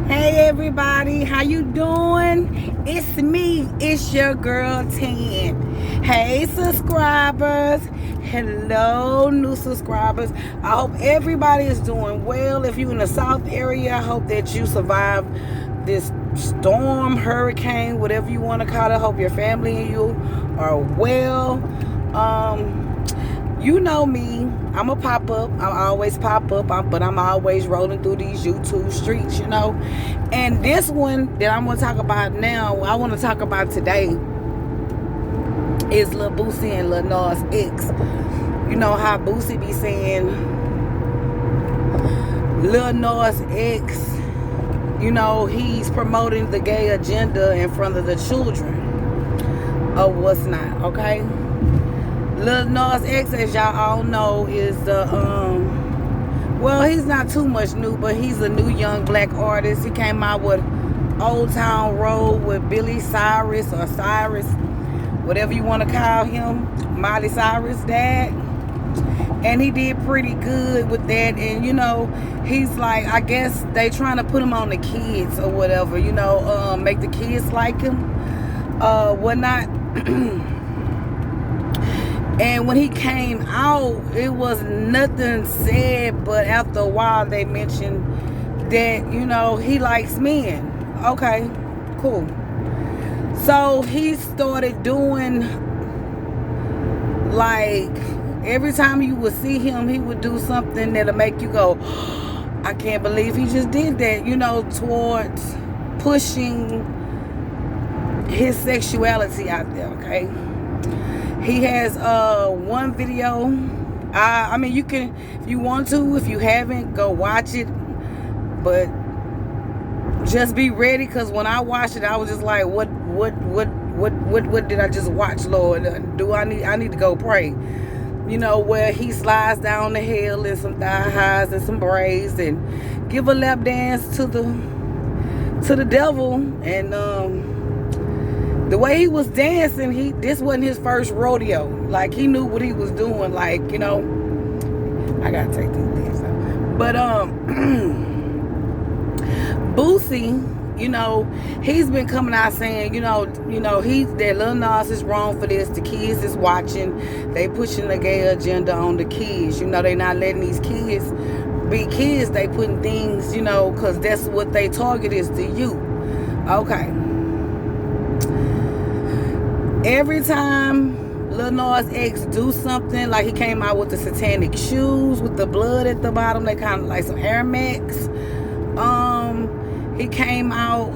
Hey everybody, how you doing? It's me, it's your girl Tan. Hey subscribers, hello new subscribers. I hope everybody is doing well. If you're in the South area, I hope that you survived this storm, hurricane, whatever you want to call it. I hope your family and you are well. You know me, I'm a pop up. I always pop up, but I'm always rolling through these YouTube streets, you know. And this one that I'm going to talk about now, I want to talk about today, is Lil Boosie and Lil Nas X. You know how Boosie be saying Lil Nas X, you know, he's promoting the gay agenda in front of the children of what's not, okay? Lil Nas X, as y'all all know, is the well, he's not too much new, but he's a new young black artist. He came out with Old Town Road with Billy Cyrus, or Cyrus, whatever you want to call him, Miley Cyrus' dad. And he did pretty good with that. And you know, he's like, I guess they trying to put him on the kids or whatever, you know, make the kids like him, whatnot. And when he came out, it was nothing said, but after a while they mentioned that, you know, he likes men. Okay, cool. So he started doing, like, every time you would see him, he would do something that'll make you go, I can't believe he just did that, you know, towards pushing his sexuality out there, okay? He has one video. I mean, you can, if you want to. If you haven't, go watch it. But just be ready, because when I watched it, I was just like, what did I just watch, Lord? I need to go pray? You know, where he slides down the hill in some thigh highs and some braids and give a lap dance to the devil. And the way he was dancing, this wasn't his first rodeo. Like, he knew what he was doing. Like, you know, I gotta take these things out. But Boosie, you know, he's been coming out saying, you know, that Lil Nas is wrong for this. The kids is watching. They pushing the gay agenda on the kids. You know, they not letting these kids be kids. They putting things, you know, because that's what they target is the youth. Okay. Every time Lil Nas X do something, like he came out with the satanic shoes with the blood at the bottom, they kind of like some Air Max. He came out,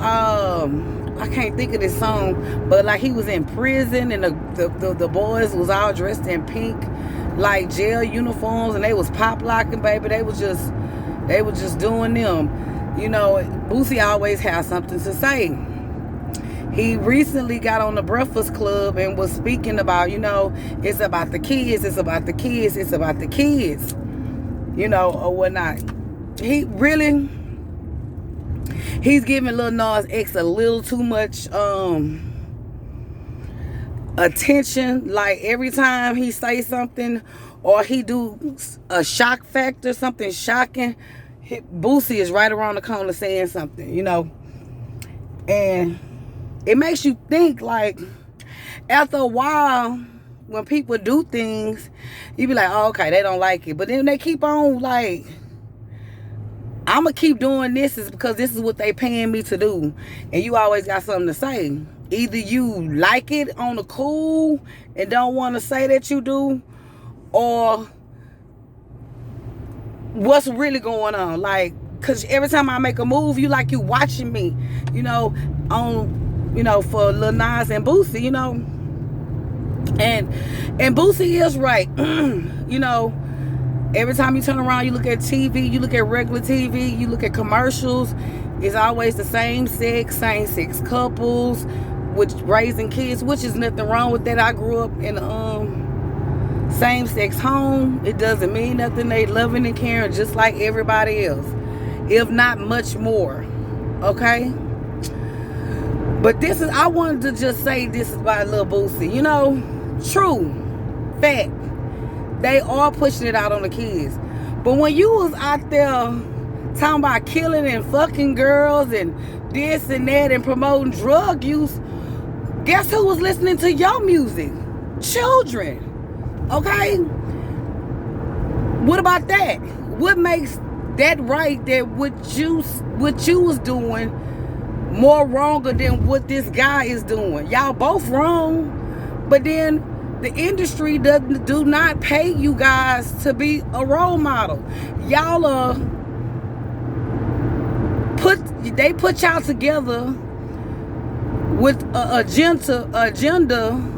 I can't think of this song, but like he was in prison and the boys was all dressed in pink, like jail uniforms, and they was pop locking, baby. They was just doing them. You know, Boosie always has something to say. He recently got on the Breakfast Club and was speaking about, you know, it's about the kids, it's about the kids, it's about the kids, you know, or whatnot. He's giving Lil Nas X a little too much attention. Like, every time he say something or he do a shock factor, something shocking, Boosie is right around the corner saying something, you know. And it makes you think, like, after a while, when people do things, you be like, oh, okay, they don't like it. But then they keep on, like, I'm going to keep doing this is because this is what they paying me to do. And you always got something to say. Either you like it on the cool and don't want to say that you do, or what's really going on. Like, because every time I make a move, you like you watching me, you know, for Lil Nas and Boosie, you know. And Boosie is right. You know, every time you turn around, you look at TV, you look at regular TV, you look at commercials, it's always the same sex couples with raising kids, which is nothing wrong with that. I grew up in a same-sex home. It doesn't mean nothing. They loving and caring just like everybody else, if not much more. Okay? But I wanted to just say this is by Lil Boosie. You know, true, fact, they are pushing it out on the kids. But when you was out there talking about killing and fucking girls and this and that and promoting drug use. Guess who was listening to your music? Children. Okay? What about that? What makes that right, that what you was doing more wronger than what this guy is doing? Y'all both wrong. But then the industry do not pay you guys to be a role model. Y'all they put y'all together with an agenda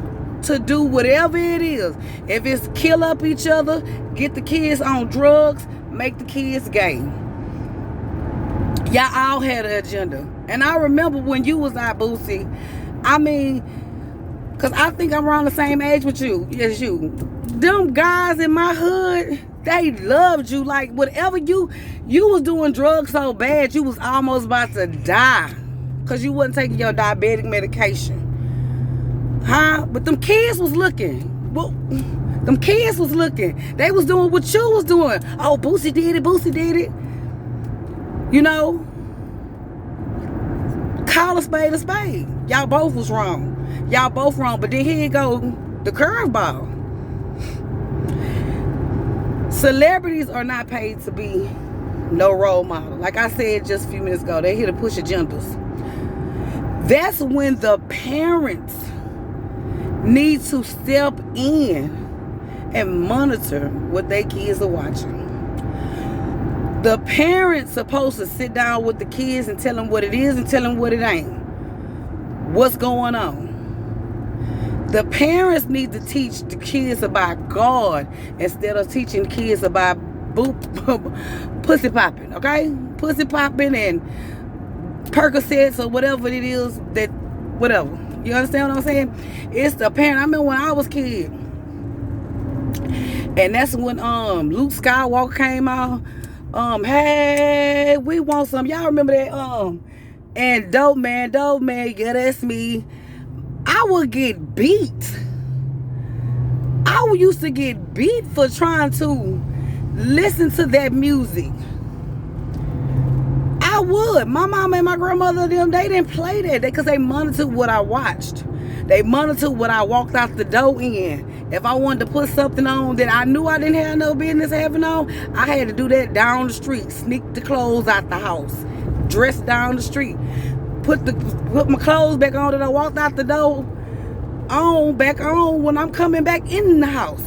to do whatever it is. If it's kill up each other, get the kids on drugs, make the kids gay. Y'all all had an agenda. And I remember when you was at Boosie, I mean, because I think I'm around the same age with you as you. Them guys in my hood, they loved you. Like, whatever you was doing drugs so bad, you was almost about to die because you wasn't taking your diabetic medication. Huh? But them kids was looking. Well, them kids was looking. They was doing what you was doing. Oh, Boosie did it. Boosie did it. You know? Call a spade a spade. Y'all both was wrong. Y'all both wrong. But then here you go, the curveball. Celebrities are not paid to be no role model. Like I said just a few minutes ago, they're here to push agendas. That's when the parents need to step in and monitor what their kids are watching. The parents supposed to sit down with the kids and tell them what it is and tell them what it ain't. What's going on? The parents need to teach the kids about God instead of teaching the kids about pussy popping, okay? Pussy popping and Percocets or whatever it is that, whatever. You understand what I'm saying? It's the parent. I remember when I was a kid. And that's when Luke Skywalker came out. Hey, we want some. Y'all remember that? And dope man, yeah, that's me. I would get beat. I used to get beat for trying to listen to that music. I would. My mom and my grandmother, they didn't play that because they monitored what I watched. They monitored what I walked out the door in. If I wanted to put something on that I knew I didn't have no business having on, I had to do that down the street. Sneak the clothes out the house. Dress down the street. Put my clothes back on that I walked out the door back on when I'm coming back in the house.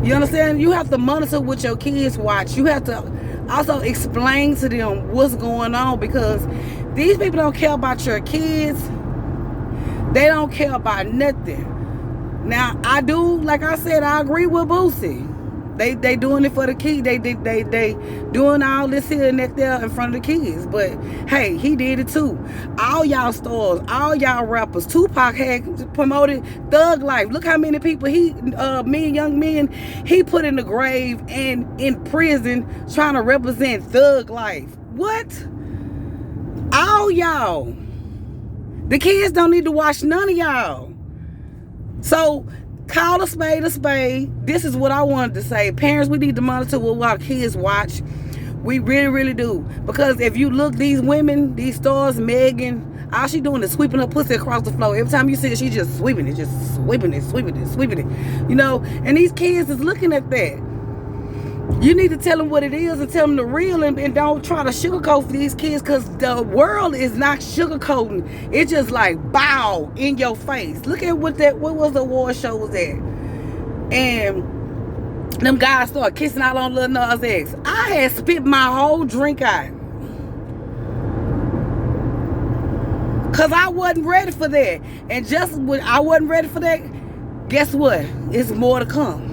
You understand? You have to monitor what your kids watch. You have to also explain to them what's going on, because these people don't care about your kids. They don't care about nothing. Now, I do, like I said, I agree with Boosie. They doing it for the kids. They doing all this here and that there in front of the kids. But hey, he did it too. All y'all stars, all y'all rappers. Tupac had promoted thug life. Look how many people young men, he put in the grave and in prison trying to represent thug life. What? All y'all. The kids don't need to watch none of y'all. So, call a spade a spade. This is what I wanted to say. Parents, we need to monitor what our kids watch. We really, really do. Because if you look, these women, these stars, Megan, all she doing is sweeping her pussy across the floor. Every time you see it, she just sweeping it. You know, and these kids is looking at that. You need to tell them what it is and tell them the real, and don't try to sugarcoat for these kids, because the world is not sugarcoating. It's just like bow in your face. Look at what was the award show was at. And them guys started kissing out on Lil Nas X. I had spit my whole drink out. Because I wasn't ready for that. And just when I wasn't ready for that, guess what? It's more to come.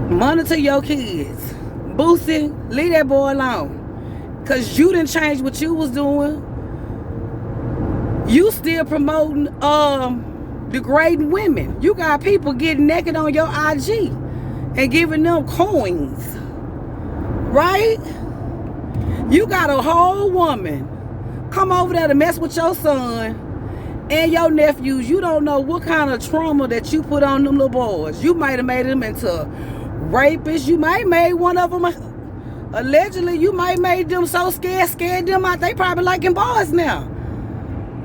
Monitor your kids. Boosie, leave that boy alone. Because you didn't change what you was doing. You still promoting degrading women. You got people getting naked on your IG and giving them coins. Right? You got a whole woman come over there to mess with your son and your nephews. You don't know what kind of trauma that you put on them little boys. You might have made them into rapists. You might have made one of them Allegedly, you might made them so scared them out. They probably liking boys now.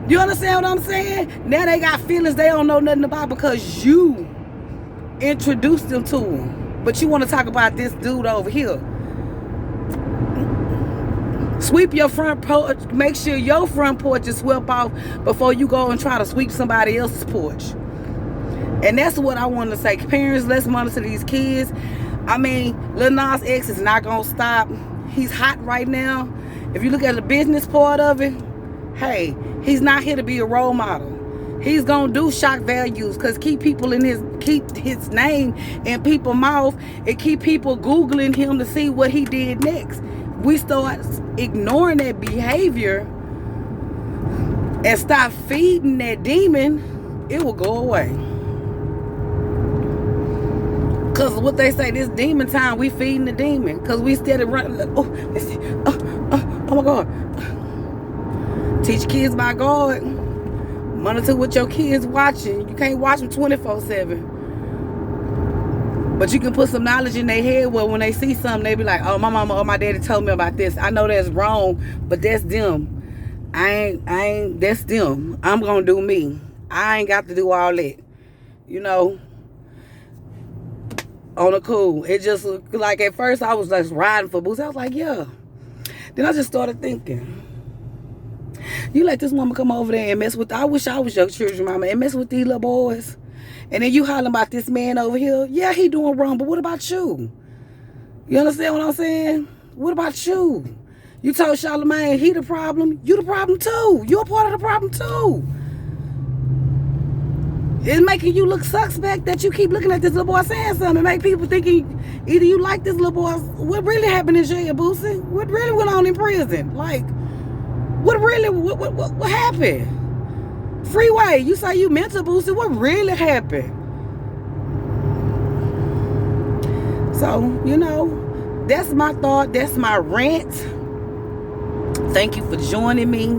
You understand what I'm saying? Now they got feelings they don't know nothing about because you introduced them to them. But you want to talk about this dude over here. Sweep your front porch. Make sure your front porch is swept off before you go and try to sweep somebody else's porch. And that's what I want to say. Parents, let's monitor these kids. I mean, Lil Nas X is not going to stop. He's hot right now. If you look at the business part of it, hey, he's not here to be a role model. He's going to do shock values because keep his name in people's mouth and keep people Googling him to see what he did next. We start ignoring that behavior and stop feeding that demon, it will go away. Because what they say, this demon time, we feeding the demon. Because we steady running. Oh my God. Teach kids by God. Monitor what your kids watching. You can't watch them 24/7. But you can put some knowledge in their head where when they see something, they be like, oh, my mama or my daddy told me about this. I know that's wrong, but that's them. I ain't, that's them. I'm going to do me. I ain't got to do all that. You know, on a cool. It just, like, at first I was just riding for Boosie. I was like, yeah. Then I just started thinking, you let this woman come over there and mess with, I wish I was your children mama, and mess with these little boys. And then you hollering about this man over here. Yeah, he doing wrong, but what about you? You understand what I'm saying? What about you? You told Charlamagne he the problem. You the problem too. You're a part of the problem too. It's making you look suspect that you keep looking at this little boy saying something. It make people thinking either you like this little boy. What really happened in jail, Boosie? What really went on in prison? Like, what happened? Freeway, you say you mental, Boosie. What really happened? So, you know, that's my thought. That's my rant. Thank you for joining me.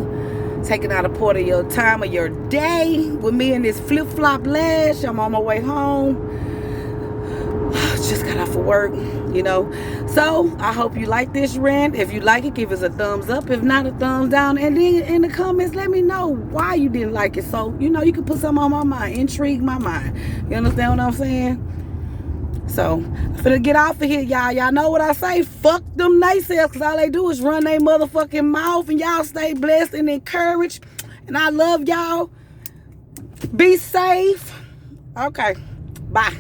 Taking out a part of your time of your day with me in this flip-flop lash. I'm on my way home. Just got off of work, you know. So, I hope you like this rant. If you like it, give us a thumbs up. If not, a thumbs down. And then in the comments, let me know why you didn't like it. So, you know, you can put something on my mind. Intrigue my mind. You understand what I'm saying? So, I'm finna get off of here, y'all. Y'all know what I say. Fuck them naysayers, because all they do is run their motherfucking mouth. And y'all stay blessed and encouraged. And I love y'all. Be safe. Okay. Bye.